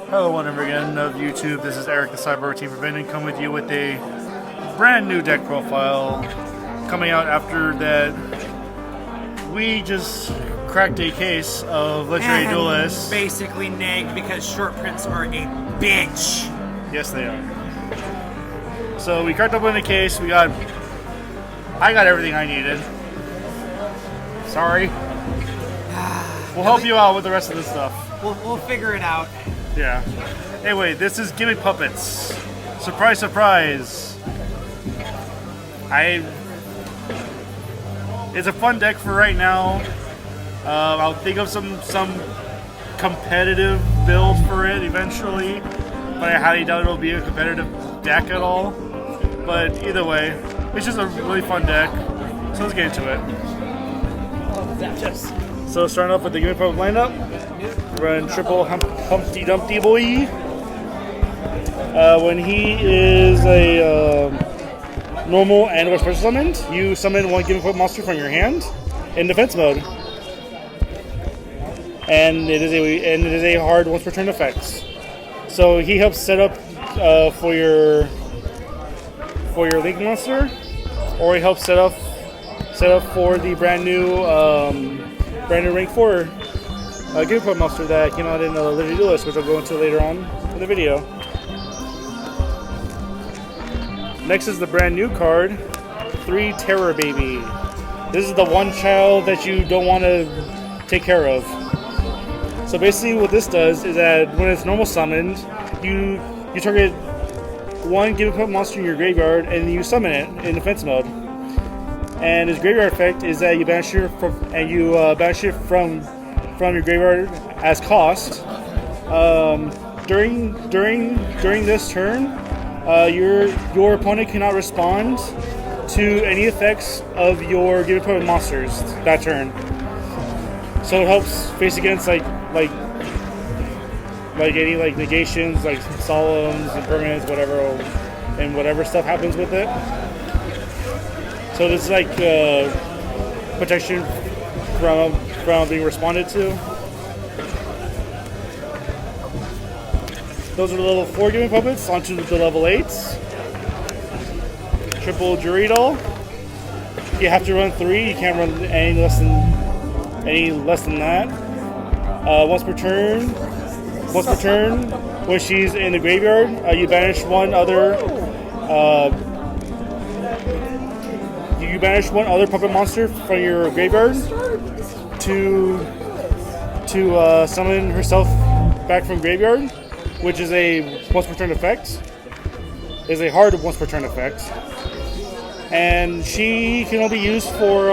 Hello, one ever again of YouTube. This is Eric, the Cyber Team Prevention, coming with you with a brand new deck profile. Coming out after that, we just cracked a case of Legendary Duelists. Basically nagged because short prints are a bitch. Yes, they are. So we cracked open the case. I got everything I needed. Sorry. We'll help you out with the rest of this stuff. We'll figure it out. Yeah. Anyway, this is Gimmick Puppets. Surprise, surprise. It's a fun deck for right now. I'll think of some competitive build for it eventually, but I highly doubt it'll be a competitive deck at all. But either way, it's just a really fun deck. So let's get into it. So starting off with the Gimmick Puppet lineup, run triple Humpty Dumpty Boy. When he is a normal and or special summoned, you summon one Gimmick Puppet monster from your hand in defense mode, and it is a hard once per turn effect. So he helps set up for your Link monster, or he helps set up for the brand new rank 4 Gimmick Puppet monster that came out in Legendary Duelist, which I'll go into later on in the video. Next is the brand new card, 3 Terror Baby. This is the one child that you don't want to take care of. So basically what this does is that when it's normal summoned, you target one Gimmick Puppet monster in your graveyard and you summon it in defense mode. And his graveyard effect is that you banish it from your graveyard as cost. During this turn, your opponent cannot respond to any effects of your Gimmick Puppet monsters that turn. So it helps face against like any negations, like solemns and permanents, whatever stuff happens with it. So this is like protection from being responded to. Those are the level 4 Gimmick Puppets. Onto the level 8s. Triple Jury Doll. You have to run 3. You can't run any less than that. Once per turn, when she's in the graveyard, you banish one other. You banish one other puppet monster from your graveyard to summon herself back from graveyard, which is a once per turn effect. Is a hard once per turn effect, and she can only be used for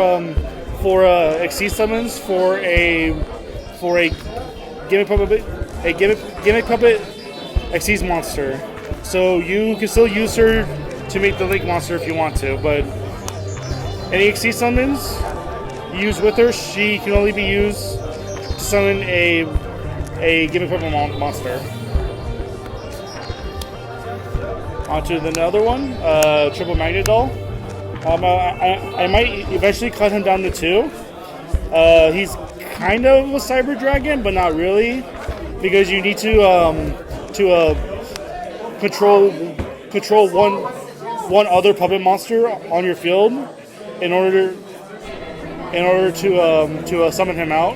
exceed summons for a Gimmick Puppet exceeds monster. So you can still use her to make the Link monster if you want to, but any exceed summons you use with her, she can only be used to summon a Gimmick Puppet monster. Onto the other one, Triple Magnet Doll. I might eventually cut him down to 2. He's kind of a Cyber Dragon, but not really, because you need to control one other puppet monster on your field in order to summon him out.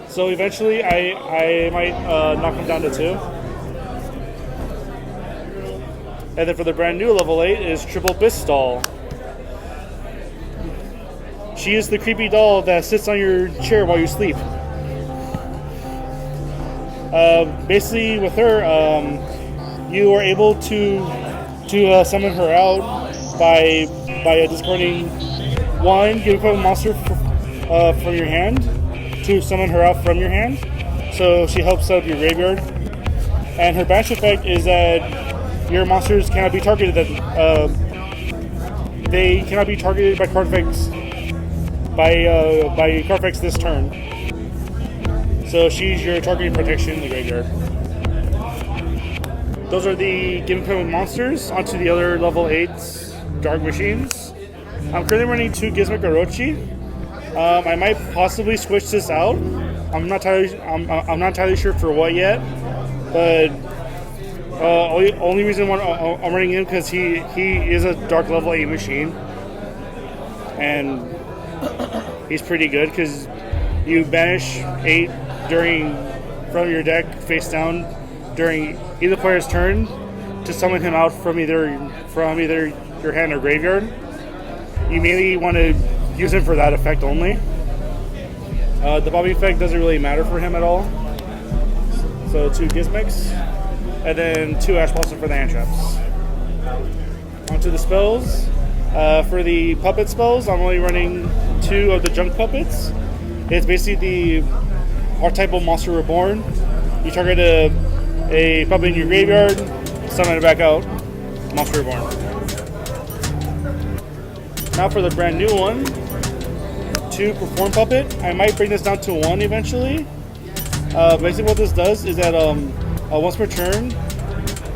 So eventually, I might knock him down to 2. And then for the brand new level 8 is Triple Beast Doll. She is the creepy doll that sits on your chair while you sleep. Basically, with her, you are able to summon her out by discarding one Gimmick Puppet monster from your hand to summon her out from your hand. So she helps out your graveyard. And her banish effect is that your monsters cannot be targeted. They cannot be targeted by card effects this turn. So she's your targeting protection in the graveyard. Those are the Gimmick Puppet monsters. Onto the other level 8 Dark Machines. I'm currently running 2 Gizmo Orochi. I might possibly switch this out. I'm not entirely sure for what yet, but only reason why I'm running him because he is a dark level 8 machine, and he's pretty good because you banish 8 from your deck face down during either player's turn to summon him out from either your hand or graveyard. You mainly want to use him for that effect only. The bobbing effect doesn't really matter for him at all. So 2 gimmicks, and then 2 Ash Blossom for the hand traps. Onto the spells. For the puppet spells, I'm only running 2 of the junk puppets. It's basically the archetypal monster reborn. You target a puppet in your graveyard, summon it back out, monster reborn. Now for the brand new one, 2 perform puppet. I might bring this down to 1 eventually. Basically what this does is that once per turn,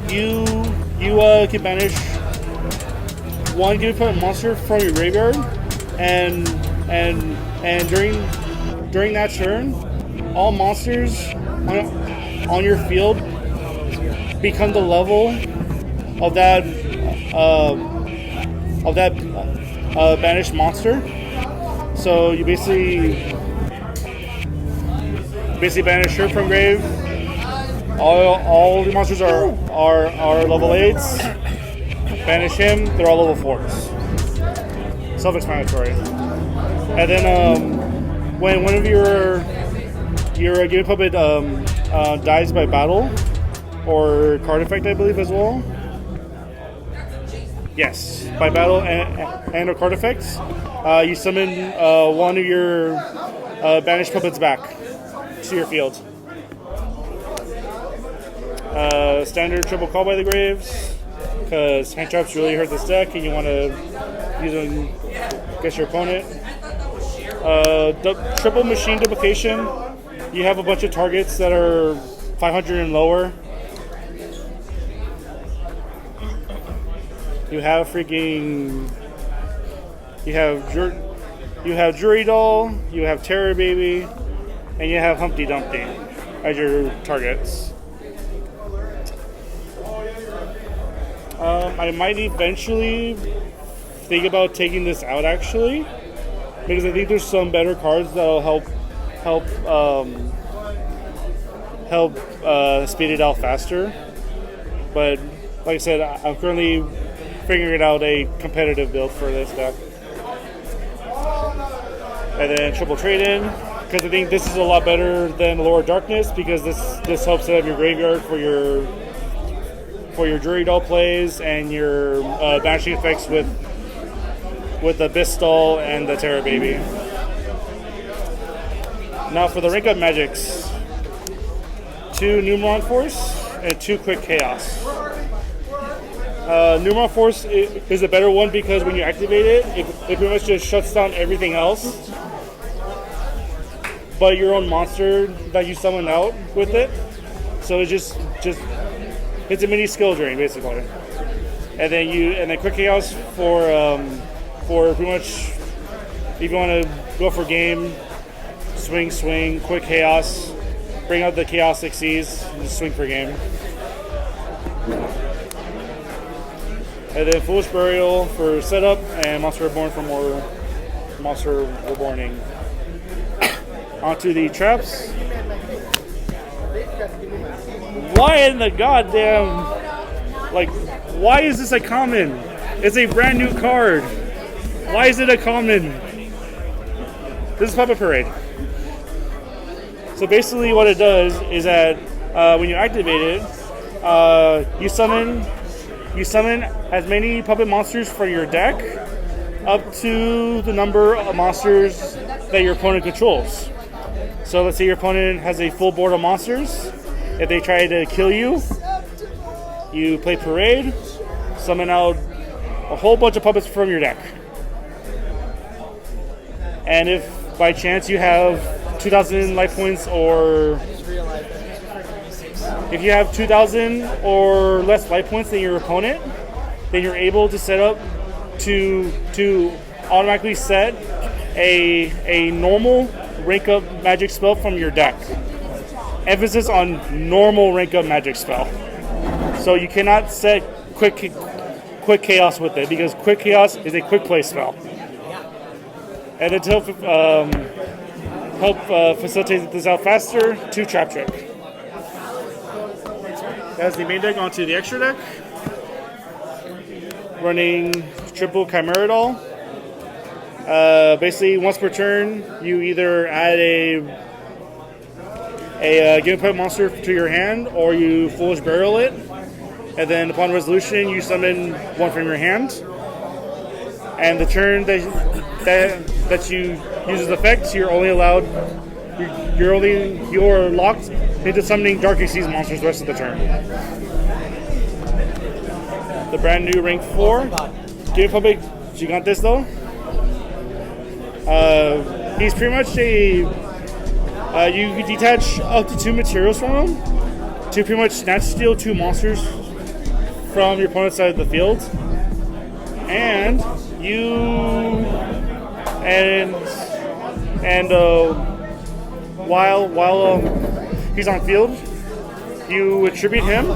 you can banish 1 given monster from your graveyard, and during that turn, all monsters on your field become the level of that banished monster. So you basically banish her from grave. All the monsters are level 8s. Banish him, they're all level 4s. Self-explanatory. And then when one of your given puppet dies by battle or card effect, I believe as well. Yes, by battle and or card effects, you summon one of your banished puppets back to your field. Standard triple call by the graves, because hand traps really hurt this deck and you want to use them against your opponent. Triple machine duplication. You have a bunch of targets that are 500 and lower. You have Jury Doll, you have Terror Baby, and you have Humpty Dumpty as your targets. I might eventually think about taking this out actually, because I think there's some better cards that'll help speed it out faster. But like I said, I'm currently figuring out a competitive build for this deck. And then triple trade in, because I think this is a lot better than Lower Darkness, because this helps set up your graveyard for your Jury Doll plays and your banishing effects with the Bistal and the Terror Baby. Now for the rank up magics, 2 Numeron Force and 2 Quick Chaos. Numeron Force is a better one because when you activate it, it pretty much just shuts down everything else but your own monster that you summon out with it. So it's just it's a mini skill drain basically. And then Quick Chaos for pretty much if you want to go for game, swing, Quick Chaos, bring out the Chaos Xyz, and just swing for game. And then Foolish Burial for setup, and Monster Reborn for more Monster Reborning. Onto the traps. Why in the goddamn... why is this a common? It's a brand new card. Why is it a common? This is Puppet Parade. So basically what it does is that when you activate it, you summon as many puppet monsters for your deck up to the number of monsters that your opponent controls. So let's say your opponent has a full board of monsters. If they try to kill you, you play Parade, summon out a whole bunch of puppets from your deck. And if by chance you have 2,000 life points, or if you have 2,000 or less life points than your opponent, then you're able to set up to automatically set a normal rank up magic spell from your deck. Emphasis on normal rank up magic spell. So you cannot set quick chaos with it because quick chaos is a quick play spell. And to help facilitate this out faster, 2 Trap Trick. That's the main deck. Onto the extra deck. Running triple Chimera Doll. Basically, once per turn, you either add a Gimmick monster to your hand, or you Foolish Burial it, and then upon resolution, you summon one from your hand. And the turn that you use as effects, you're locked into summoning Dark Exceeds monsters the rest of the turn. The brand new rank 4 Game Public Gigantes though. He's pretty much you can detach up to 2 materials from him to pretty much snatch steal 2 monsters from your opponent's side of the field, and while he's on field, you attribute him,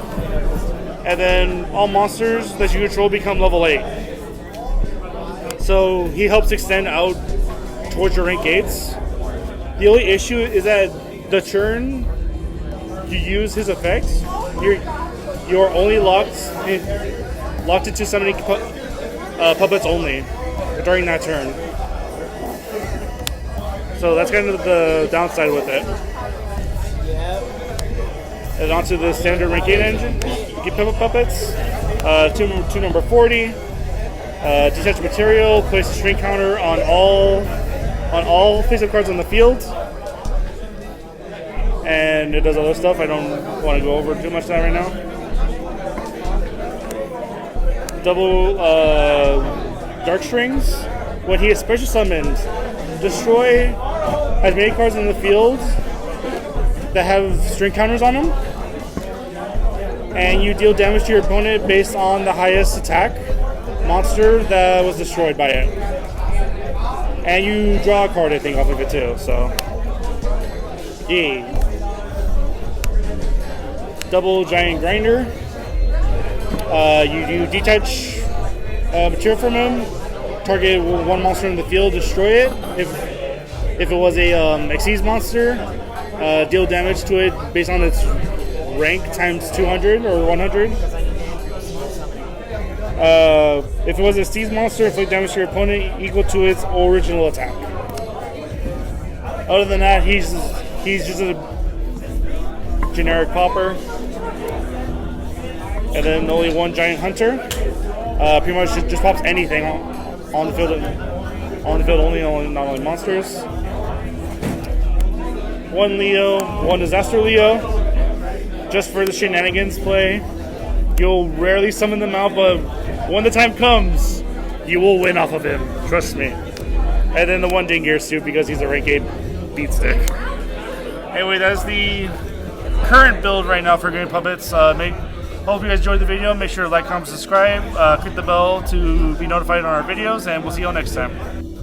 and then all monsters that you control become level 8. So he helps extend out towards your rank 8s. The only issue is that the turn you use his effects, you're only locked into summoning puppets only during that turn. So that's kind of the downside with it. And onto the standard rank 8 engine, get puppets, 2 number 40, detach material, place a shrink counter on all face-up cards on the field, and it does other stuff. I don't want to go over too much of that right now. Double Dark Strings. When he is special summoned, destroy as many cards in the field that have string counters on them, and you deal damage to your opponent based on the highest attack monster that was destroyed by it. And you draw a card, I think, off of it too. So, yeah. Double Giant Grinder. You detach material from him. Target 1 monster in the field, destroy it. If it was a Exceeds monster, deal damage to it based on its rank times 200 or 100. If it was a Steez monster, inflict damage to your opponent equal to its original attack. Other than that, he's just a generic popper. And then only 1 Giant Hunter. Pretty much just pops anything on the field only, not only monsters. 1 Leo, 1 Disaster Leo, just for the shenanigans play. You'll rarely summon them out, but when the time comes, you will win off of him. Trust me. And then the 1 Dingear suit because he's a rank 8 beatstick. Anyway, that's the current build right now for Game Puppets. Hope you guys enjoyed the video. Make sure to like, comment, subscribe, click the bell to be notified on our videos, and we'll see you all next time.